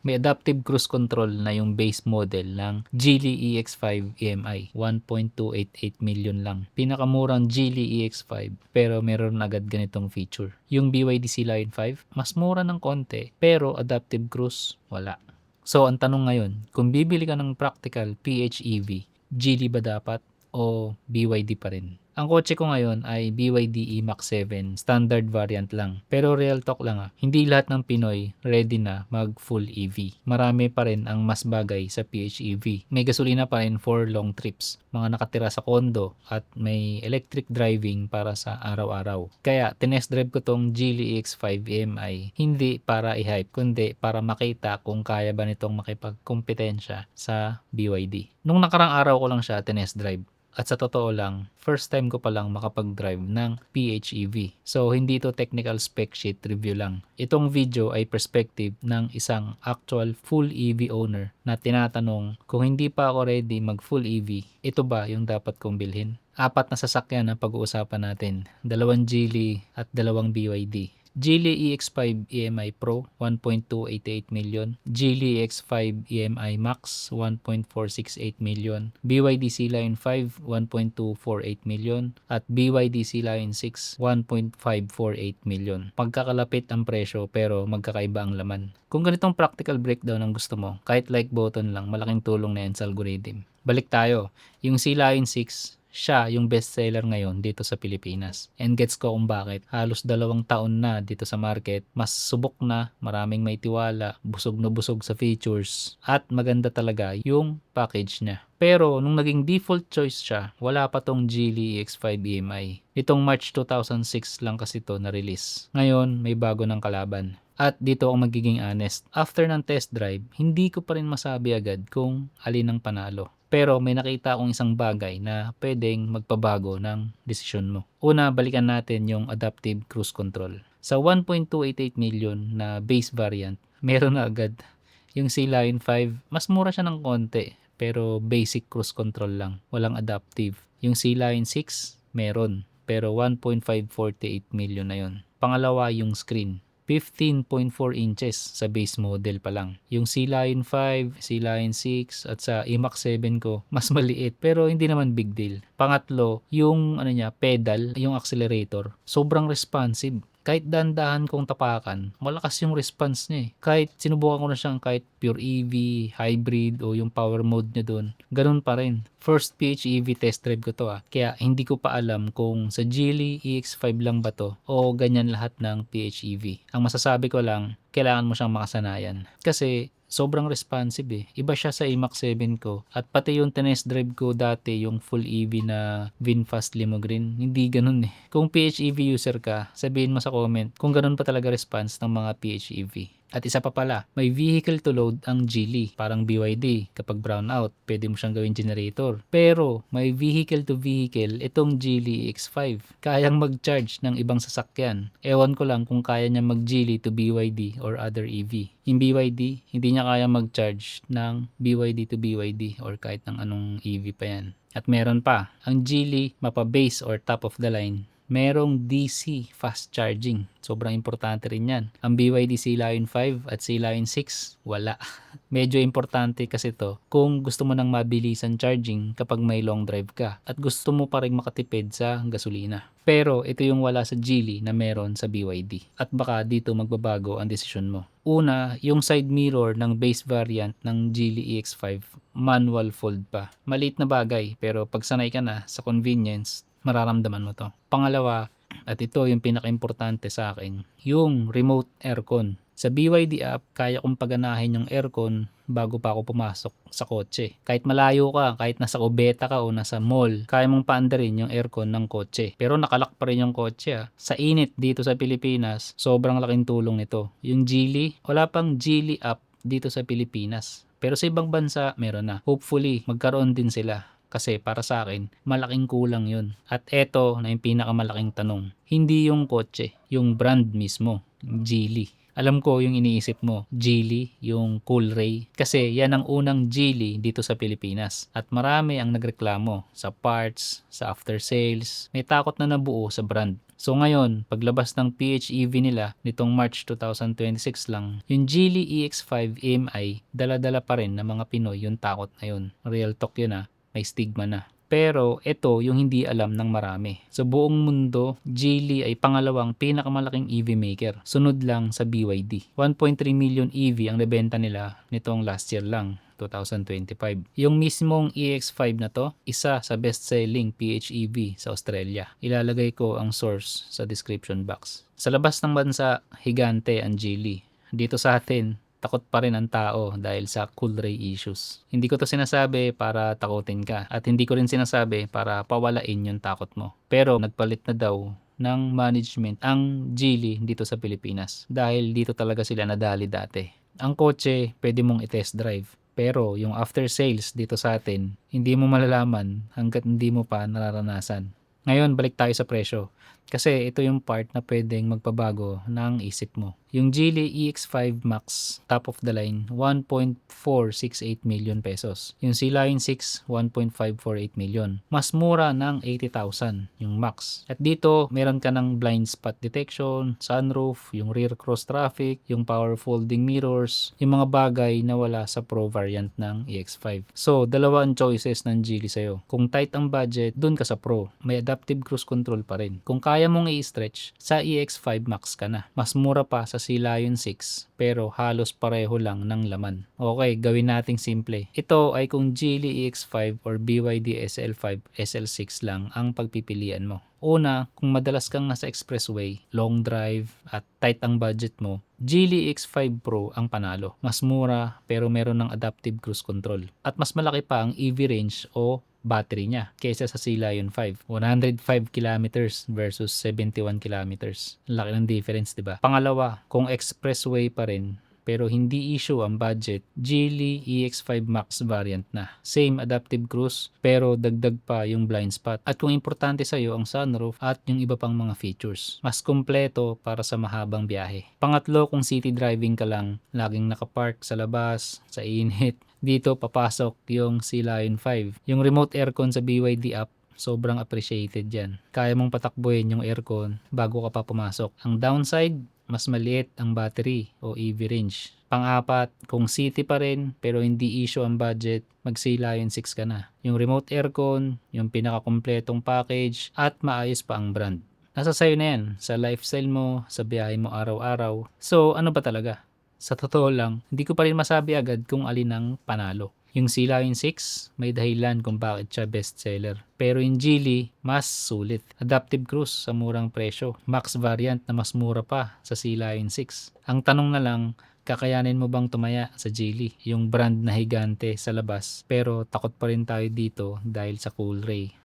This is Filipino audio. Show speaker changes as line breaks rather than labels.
May adaptive cruise control na yung base model ng Geely EX5 EMI. 1.288 million lang. Pinakamurang Geely EX5 pero meron agad ganitong feature. Yung BYD Sea Lion 5, mas mura ng konti pero adaptive cruise, wala. So ang tanong ngayon, kung bibili ka ng practical PHEV, Geely ba dapat o BYD pa rin? Ang kotse ko ngayon ay BYD E-Max 7 standard variant lang. Pero real talk lang hindi lahat ng Pinoy ready na mag full EV. Marami pa rin ang mas bagay sa PHEV. May gasolina pa rin for long trips, mga nakatira sa kondo at may electric driving para sa araw-araw. Kaya tinest drive ko tong Geely EX5 EMI hindi para i-hype kundi para makita kung kaya ba nitong makipagkompetensya sa BYD. Nung nakarang araw ko lang siya tinest drive. At sa totoo lang, first time ko palang makapag-drive ng PHEV. So, hindi ito technical spec sheet review lang. Itong video ay perspective ng isang actual full EV owner na tinatanong kung hindi pa ako ready mag full EV, ito ba yung dapat kong bilhin? 4 na sasakyan ang pag-uusapan natin. 2 Geely at 2 BYD. Geely EX5 EMI Pro 1.288 million, Geely EX5 EMI Max 1.468 million, BYD Sea Lion 5 1.248 million at BYD Sea Lion 6 1.548 million. Pagkakalapit ang presyo pero magkakaiba ang laman. Kung ganitong practical breakdown ang gusto mo, kahit like button lang, malaking tulong na yan sa algorithm. Balik tayo, yung Sea Lion 6 siya yung bestseller ngayon dito sa Pilipinas. And gets ko kung bakit. Halos 2 taon na dito sa market. Mas subok na, maraming may tiwala, busog na busog sa features, at maganda talaga yung package niya. Pero nung naging default choice siya, wala pa tong Geely EX5 EMI. Itong March 2006 lang kasi to na-release. Ngayon, may bago ng kalaban. At dito ako magiging honest. After ng test drive, hindi ko pa rin masabi agad kung alin ang panalo. Pero may nakita akong isang bagay na pwedeng magpabago ng desisyon mo. Una, balikan natin yung adaptive cruise control. Sa 1.288 million na base variant, meron na agad. Yung Sea Lion 5, mas mura siya ng konti, pero basic cruise control lang, walang adaptive. Yung Sea Lion 6, meron, pero 1.548 million na yon. Pangalawa, yung screen. 15.4 inches sa base model pa lang. Yung Sea Lion 5, Sea Lion 6 at sa E-Max 7 ko, mas maliit pero hindi naman big deal. Pangatlo, yung pedal, yung accelerator, sobrang responsive. Kahit dahan-dahan kong tapakan, malakas yung response niya eh. Kahit sinubukan ko na siyang kahit pure EV, hybrid o yung power mode niya doon, ganun pa rin. First PHEV test drive ko to kaya hindi ko pa alam kung sa Geely EX5 lang ba to o ganyan lahat ng PHEV. Ang masasabi ko lang, kailangan mo siyang makasanayan. Kasi sobrang responsive Iba siya sa E-Max 7 ko. At pati yung tinest drive ko dati, yung full EV na VinFast Limo Green, hindi ganun Kung PHEV user ka, sabihin mo sa comment kung ganun pa talaga response ng mga PHEV. At isa pa pala, may vehicle to load ang Geely, parang BYD. Kapag brown out, pwede mo siyang gawin generator. Pero may vehicle to vehicle itong Geely EX5. Kayang mag-charge ng ibang sasakyan. Ewan ko lang kung kaya niya mag-Geely to BYD or other EV. Yung BYD, hindi niya kaya mag-charge ng BYD to BYD or kahit ng anong EV pa yan. At meron pa, ang Geely mapa-base or top of the line, merong DC fast charging. Sobrang importante rin yan. Ang BYD Sea Lion 5 at Sea Lion 6, wala. Medyo importante kasi to kung gusto mo ng mabilisan charging kapag may long drive ka at gusto mo pa rin makatipid sa gasolina. Pero ito yung wala sa Geely na meron sa BYD. At baka dito magbabago ang desisyon mo. Una, yung side mirror ng base variant ng Geely EX5, manual fold pa. Maliit na bagay pero pag sanay ka na sa convenience, mararamdaman mo to. Pangalawa, at ito yung pinaka-importante sa akin, yung remote aircon. Sa BYD app, kaya kong paganahin yung aircon bago pa ako pumasok sa kotse. Kahit malayo ka, kahit nasa kubeta ka o nasa mall, kaya mong paandarin yung aircon ng kotse. Pero nakalock pa rin yung kotse Sa init dito sa Pilipinas, sobrang laking tulong nito. Yung Geely, wala pang Geely app dito sa Pilipinas. Pero sa ibang bansa, meron na. Hopefully, magkaroon din sila. Kasi para sa akin, malaking kulang yun. At eto na yung pinakamalaking tanong. Hindi yung kotse, yung brand mismo, Geely. Alam ko yung iniisip mo, Geely, yung Coolray. Kasi yan ang unang Geely dito sa Pilipinas. At marami ang nagreklamo sa parts, sa after sales. May takot na nabuo sa brand. So ngayon, paglabas ng PHEV nila nitong March 2026 lang, yung Geely EX5 EMI, dala-dala pa rin ng mga Pinoy yung takot na yun. Real talk yun may stigma na. Pero ito yung hindi alam ng marami. Sa buong mundo, Geely ay pangalawang pinakamalaking EV maker. Sunod lang sa BYD. 1.3 million EV ang nabenta nila nitong last year lang. 2025. Yung mismong EX5 na to, isa sa best-selling PHEV sa Australia. Ilalagay ko ang source sa description box. Sa labas ng bansa, higante ang Geely. Dito sa atin, takot pa rin ang tao dahil sa cool ray issues. Hindi ko to sinasabi para takutin ka at hindi ko rin sinasabi para pawalain yung takot mo. Pero nagpalit na daw ng management ang Geely dito sa Pilipinas dahil dito talaga sila nadali dati. Ang kotse pwede mong i-test drive pero yung after sales dito sa atin hindi mo malalaman hanggat hindi mo pa nararanasan. Ngayon balik tayo sa presyo. Kasi ito yung part na pwedeng magpabago ng isip mo. Yung Geely EX5 Max, top of the line, 1.468 million pesos. Yung C-Line 6, 1.548 million. Mas mura ng 80,000 yung Max. At dito, meron ka ng blind spot detection, sunroof, yung rear cross traffic, yung power folding mirrors, yung mga bagay na wala sa Pro variant ng EX5. So, dalawa ang choices ng Geely sa'yo. Kung tight ang budget, dun ka sa Pro. May adaptive cruise control pa rin. Kung kaya mong i-stretch, sa EX5 Max ka na. Mas mura pa sa C-Lion 6 pero halos pareho lang ng laman. Okay, gawin nating simple. Ito ay kung Geely EX5 or BYD SL5, SL6 lang ang pagpipilian mo. Una, kung madalas kang nasa expressway, long drive at tight ang budget mo, Geely X5 Pro ang panalo. Mas mura pero meron ng adaptive cruise control. At mas malaki pa ang EV range o battery niya kaysa sa C-Lion 5. 105 kilometers versus 71 kilometers. Laki ng difference, di ba? Pangalawa, kung expressway pa rin pero hindi issue ang budget, Geely EX5 Max variant na. Same adaptive cruise pero dagdag pa yung blind spot. At kung importante sa iyo ang sunroof at yung iba pang mga features, mas kumpleto para sa mahabang biyahe. Pangatlo, kung city driving ka lang, laging nakapark sa labas, sa init, dito papasok yung C-Lion 5. Yung remote aircon sa BYD app, sobrang appreciated yan. Kaya mong patakbuhin yung aircon bago ka pa pumasok. Ang downside, mas maliit ang battery o EV range. Pang-apat, kung city pa rin pero hindi issue ang budget, mag C-Lion 6 ka na. Yung remote aircon, yung pinakakumpletong package at maayos pa ang brand. Nasa sayo na yan, sa lifestyle mo, sa biyahe mo araw-araw. So ano ba talaga? Sa totoo lang, hindi ko pa rin masabi agad kung alin ang panalo. Yung C-Lion 6, may dahilan kung bakit siya bestseller. Pero yung Geely, mas sulit. Adaptive cruise sa murang presyo. Max variant na mas mura pa sa C-Lion 6. Ang tanong na lang, kakayanin mo bang tumaya sa Geely? Yung brand na higante sa labas. Pero takot pa rin tayo dito dahil sa cool ray.